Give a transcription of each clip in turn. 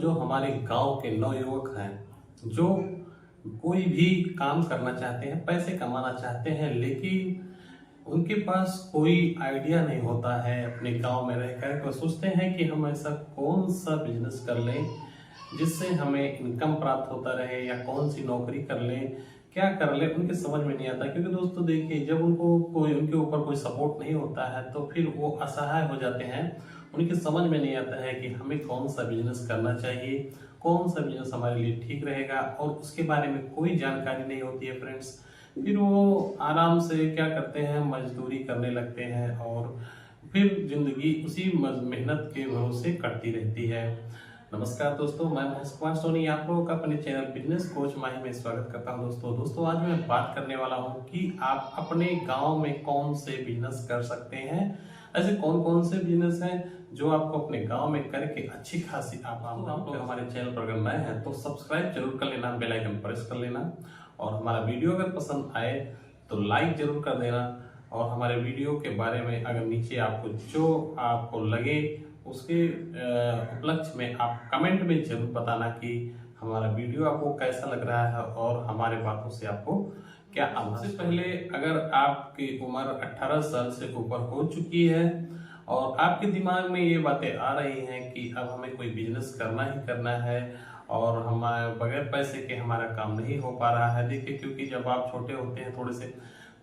जो हमारे गांव के नवयुवक हैं, जो कोई भी काम करना चाहते हैं, पैसे कमाना चाहते हैं, लेकिन उनके पास कोई आइडिया नहीं होता है। अपने गांव में रहकर वो सोचते हैं कि हम ऐसा कौन सा बिजनेस कर लें जिससे हमें इनकम प्राप्त होता रहे, या कौन सी नौकरी कर लें, क्या कर लें, उनके समझ में नहीं आता। क्योंकि दोस्तों देखिए, जब उनको कोई उनके ऊपर कोई सपोर्ट नहीं होता है तो फिर वो असहाय हो जाते हैं। उनके समझ में नहीं आता है कि हमें कौन सा बिजनेस करना चाहिए, कौन सा बिजनेस हमारे लिए ठीक रहेगा, और उसके बारे में कोई जानकारी नहीं होती है फ्रेंड्स। फिर वो आराम से क्या करते हैं, मजदूरी करने लगते हैं, और फिर जिंदगी उसी मेहनत के भरोसे कटती रहती है। नमस्कार दोस्तों, मैं महेश कुमार सोनी आप लोगों का अपने चैनल बिजनेस कोच माही में स्वागत करता हूं। दोस्तों आज मैं बात करने वाला हूं कि आप अपने गांव में कौन से बिजनेस कर सकते हैं। ऐसे कौन कौन से बिजनेस हैं जो आपको अपने गांव में करके अच्छी खासी आप लोग हमारे चैनल पर अगर नए हैं तो सब्सक्राइब जरूर कर लेना, बेल आइकन प्रेस कर लेना, और हमारा वीडियो अगर पसंद आए तो लाइक जरूर कर देना। और हमारे वीडियो के बारे में अगर नीचे आपको जो आपको लगे उसके उपलक्ष्य में आप कमेंट में जरूर बताना कि हमारा वीडियो आपको कैसा लग रहा है और हमारे बातों से आपको क्या। सबसे पहले, अगर आपकी उम्र 18 साल से ऊपर हो चुकी है और आपके दिमाग में ये बातें आ रही हैं कि अब हमें कोई बिजनेस करना ही करना है और हमारे बगैर पैसे के हमारा काम नहीं हो पा रहा है। देखिए, क्योंकि जब आप छोटे होते हैं थोड़े से,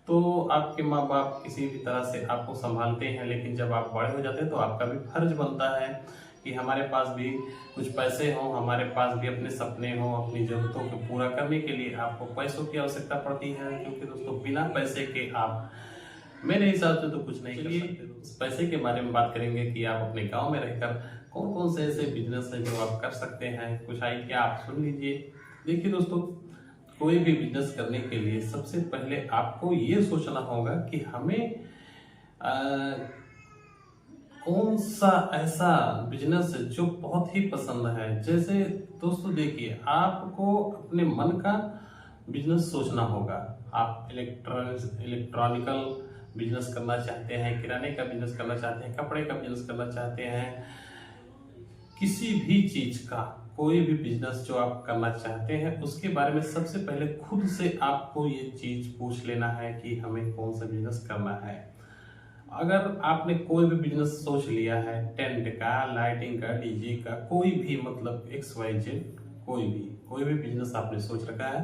तो आपके माँ बाप किसी भी तरह से आपको संभालते हैं, लेकिन जब आप बड़े हो जाते हैं तो आपका भी फर्ज बनता है कि हमारे पास भी कुछ पैसे हों, हमारे पास भी अपने सपने हों। अपनी जरूरतों को पूरा करने के लिए आपको पैसों की आवश्यकता पड़ती है, क्योंकि दोस्तों बिना पैसे के आप मेरे हिसाब से तो कुछ नहीं कर सकते। उस पैसे के बारे में बात करेंगे कि आप अपने गांव में रहकर कौन कौन से ऐसे बिजनेस हैं जो आप कर सकते हैं। कुछ आइडिया आप सुन लीजिए। देखिए दोस्तों, कोई भी बिजनेस करने के लिए सबसे पहले आपको ये सोचना होगा कि हमें कौन सा ऐसा बिजनेस है जो बहुत ही पसंद है। जैसे दोस्तों देखिए, आपको अपने मन का बिजनेस सोचना होगा। आप इलेक्ट्रॉनिकल बिजनेस करना चाहते हैं, किराने का बिजनेस करना चाहते हैं, कपड़े का बिजनेस करना चाहते हैं, किसी भी चीज का कोई भी बिजनेस जो आप करना चाहते हैं, उसके बारे में सबसे पहले खुद से आपको ये चीज पूछ लेना है कि हमें कौन सा बिजनेस करना है। अगर आपने कोई भी बिजनेस सोच लिया है, टेंट का, लाइटिंग का, डीजे का, कोई भी मतलब XYZ, कोई भी बिजनेस आपने सोच रखा है,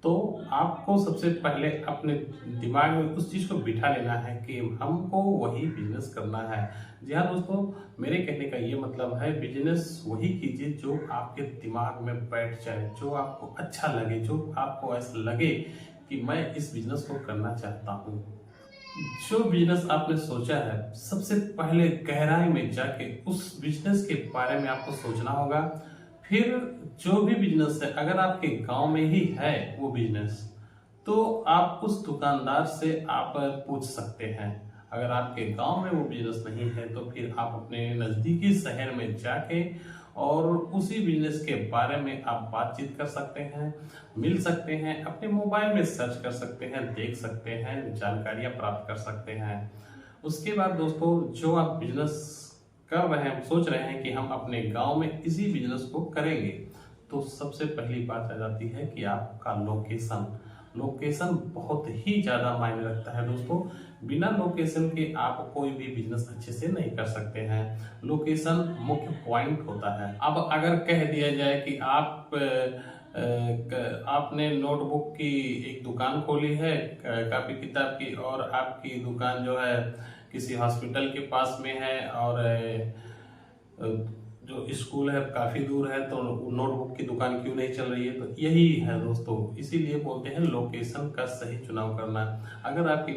तो आपको सबसे पहले अपने दिमाग में उस चीज को बिठा लेना है कि हमको वही बिजनेस करना है। जी हाँ दोस्तों, मेरे कहने का ये मतलब है, बिजनेस वही कीजिए जो आपके दिमाग में बैठ जाए, जो आपको अच्छा लगे, जो आपको ऐसा लगे कि मैं इस बिजनेस को करना चाहता हूँ। जो बिजनेस आपने सोचा है, सबसे पहले गहराई में जाके उस बिजनेस के बारे में आपको सोचना होगा। फिर जो भी बिजनेस है, अगर आपके गांव में ही है वो बिजनेस, तो आप उस दुकानदार से आप पूछ सकते हैं। अगर आपके गांव में वो बिजनेस नहीं है तो फिर आप अपने नजदीकी शहर में जाके और उसी बिजनेस के बारे में आप बातचीत कर सकते हैं, मिल सकते हैं, अपने मोबाइल में सर्च कर सकते हैं, देख सकते हैं, जानकारियां प्राप्त कर सकते हैं। उसके बाद दोस्तों, जो आप बिजनेस कर रहे हैं, सोच रहे हैं कि हम अपने गांव में इसी बिजनेस को करेंगे, तो सबसे पहली बात आ जाती है कि आपका लोकेशन बहुत ही ज्यादा मायने रखता है दोस्तों। बिना लोकेशन के आप कोई भी बिजनेस अच्छे से नहीं कर सकते हैं। लोकेशन मुख्य पॉइंट होता है। अब अगर कह दिया जाए कि आपने नोटबुक की एक दुकान खोली है, कॉपी किताब की, और आपकी दुकान जो है किसी हॉस्पिटल के पास में है, और जो स्कूल है काफी दूर है, तो नोटबुक की दुकान क्यों नहीं चल रही है। तो यही है दोस्तों, इसीलिए बोलते हैं लोकेशन का सही चुनाव करना। अगर आपकी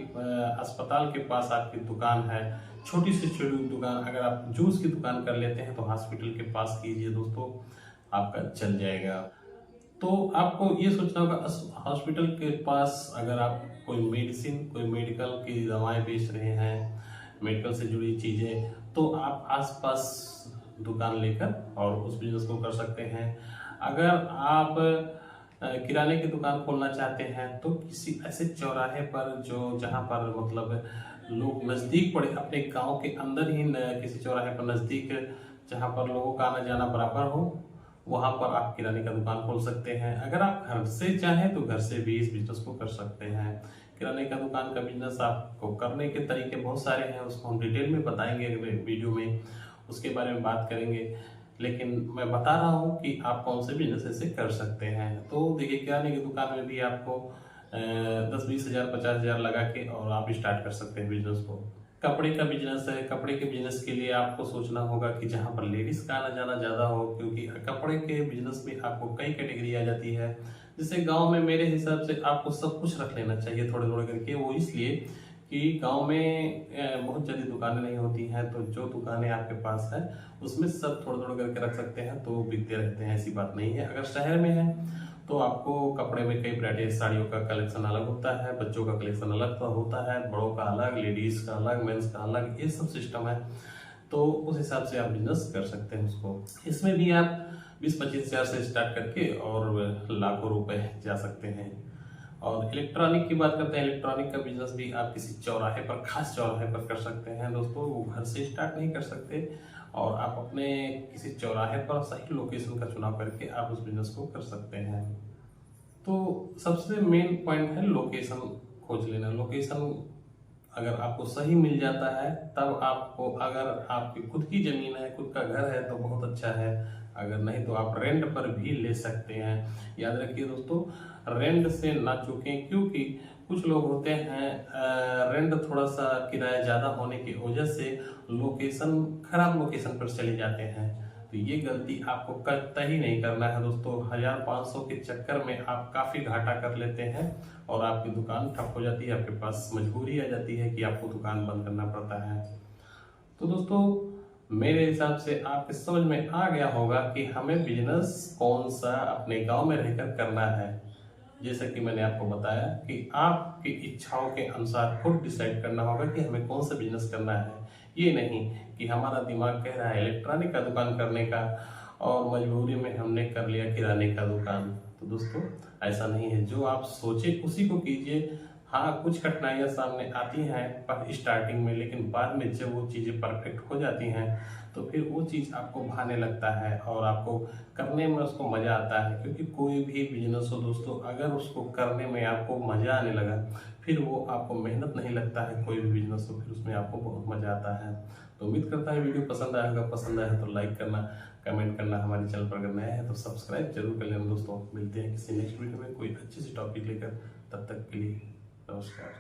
अस्पताल के पास आपकी दुकान है, छोटी से छोटी दुकान, अगर आप जूस की दुकान कर लेते हैं तो हॉस्पिटल के पास कीजिए दोस्तों, आपका चल जाएगा। तो आपको ये सोचना होगा, हॉस्पिटल के पास अगर आप कोई मेडिसिन, कोई मेडिकल की दवाएं बेच रहे हैं, मेडिकल से जुड़ी चीजें, तो आप आसपास दुकान लेकर और उस बिजनेस को कर सकते हैं। अगर आप किराने की दुकान खोलना चाहते हैं तो किसी ऐसे चौराहे पर जो जहां पर मतलब लोग नजदीक पड़े, अपने गांव के अंदर ही किसी चौराहे पर नजदीक, जहां पर लोगों का आना जाना बराबर हो, वहां पर आप किराने का दुकान खोल सकते हैं। अगर आप घर से चाहें तो घर से भी इस बिजनेस को कर सकते हैं। किराने का दुकान का बिजनेस आपको करने के तरीके बहुत सारे हैं, उसको हम डिटेल में बताएंगे अगले वीडियो में, उसके बारे में बात करेंगे। लेकिन मैं बता रहा हूँ कि आप कौन से बिजनेस ऐसे कर सकते हैं। तो देखिए, किराने की दुकान में भी आपको 10-20 हज़ार 50 हज़ार लगा के और आप स्टार्ट कर सकते हैं बिजनेस को। कपड़े का बिजनेस है, कपड़े के बिजनेस के लिए आपको सोचना होगा कि जहाँ पर लेडीज का आना जाना ज़्यादा हो, क्योंकि कपड़े के बिजनेस में आपको कई कैटेगरी आ जाती है। जैसे गांव में मेरे हिसाब से आपको सब कुछ रख लेना चाहिए थोड़े थोड़े करके। वो इसलिए कि गांव में बहुत ज़्यादा दुकानें नहीं होती हैं, तो जो दुकानें आपके पास है उसमें सब थोड़े थोड़े करके रख सकते हैं, तो बिकते रहते हैं, ऐसी बात नहीं है। अगर शहर में है तो आपको कपड़े में कई वैरायटी, साड़ियों का कलेक्शन अलग होता है, बच्चों का कलेक्शन अलग होता है, बड़ों का अलग, लेडीज का अलग, मेंस का अलग, ये सब सिस्टम है। तो उस हिसाब से आप बिजनेस कर सकते हैं उसको। इसमें भी आप 20-25 हज़ार से स्टार्ट करके और लाखों रुपए जा सकते हैं। और इलेक्ट्रॉनिक की बात करते हैं, इलेक्ट्रॉनिक का बिजनेस भी आप किसी चौराहे पर, खास चौराहे पर कर सकते हैं दोस्तों। वो घर से स्टार्ट नहीं कर सकते, और आप अपने किसी चौराहे पर सही लोकेशन का चुनाव करके आप उस बिजनेस को कर सकते हैं। तो सबसे मेन पॉइंट है लोकेशन खोज लेना। लोकेशन अगर आपको सही मिल जाता है तब आपको, अगर आपकी खुद की जमीन है, खुद का घर है तो बहुत अच्छा है, अगर नहीं तो आप रेंट पर भी ले सकते हैं। याद रखिए दोस्तों, रेंट से ना चूकें, क्योंकि कुछ लोग होते हैं रेंट थोड़ा सा किराया ज़्यादा होने की वजह से लोकेशन, खराब लोकेशन पर चले जाते हैं। तो ये गलती आपको कतई नहीं करना है दोस्तों। 1500 के चक्कर में आप काफ़ी घाटा कर लेते हैं और आपकी दुकान ठप हो जाती है, आपके पास मजबूरी आ जाती है कि आपको दुकान बंद करना पड़ता है। तो दोस्तों, मेरे हिसाब से आपके समझ में आ गया होगा कि हमें बिजनेस कौन सा अपने गांव में रहकर करना है। जैसा कि मैंने आपको बताया कि आपकी इच्छाओं के अनुसार खुद डिसाइड करना होगा कि हमें कौन सा बिजनेस करना है। ये नहीं कि हमारा दिमाग कह रहा है इलेक्ट्रॉनिक का दुकान करने का और मजबूरी में हमने कर लिया किराने का दुकान। तो दोस्तों, ऐसा नहीं है, जो आप सोचे उसी को कीजिए। हाँ, कुछ कठिनाइयाँ सामने आती हैं पर स्टार्टिंग में, लेकिन बाद में जब वो चीज़ें परफेक्ट हो जाती हैं तो फिर वो चीज़ आपको भाने लगता है और आपको करने में उसको मज़ा आता है। क्योंकि कोई भी बिजनेस हो दोस्तों, अगर उसको करने में आपको मज़ा आने लगा, फिर वो आपको मेहनत नहीं लगता है। कोई भी बिजनेस हो फिर उसमें आपको बहुत मज़ा आता है। तो उम्मीद करता है वीडियो पसंद आया होगा। पसंद आया तो लाइक करना, कमेंट करना, हमारे चैनल पर अगर नया है तो सब्सक्राइब जरूर कर लेना दोस्तों। मिलते हैं किसी नेक्स्ट वीडियो में कोई अच्छी सी टॉपिक लेकर, तब तक के लिए नमस्कार।